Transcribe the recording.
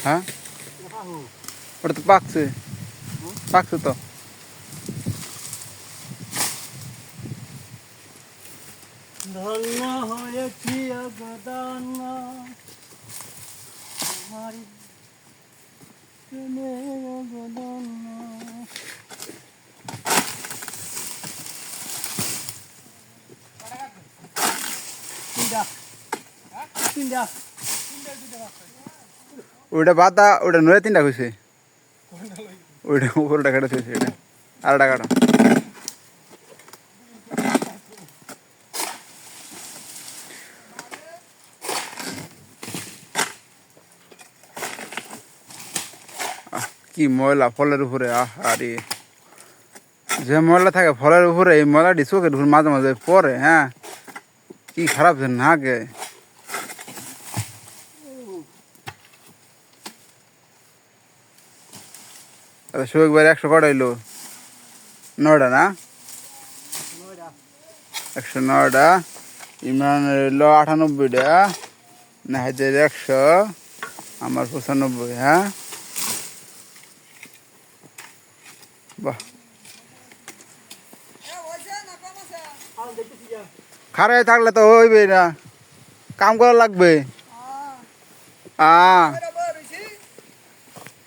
হ্যাঁ ওটা তো পাকছে পাকছে তো ধন্য হয়েছি অগদান আমার প্রেমে অগদান তিনটা ওইটা বাতা ওইটা নয় তিনটা হয়েছে ওইটা উপরটা কাটা হয়েছে এটা আরেকটা কাটা কি ময়লা ফলের উপরে আরে যে ময়লা থাকে ফলের উপরে এই ময়লাটি চোখের উপর মাঝে মাঝে পরে হ্যাঁ কি খারাপ যে না গে শোক ভাই 100 কটা হইলো 9টা না 109টা ইমরানের হইলো 98টা নাহিদের 100 আমার 95 হ্যাঁ বাহ খারাপ থাকলে তো হইবে না কাম করা লাগবে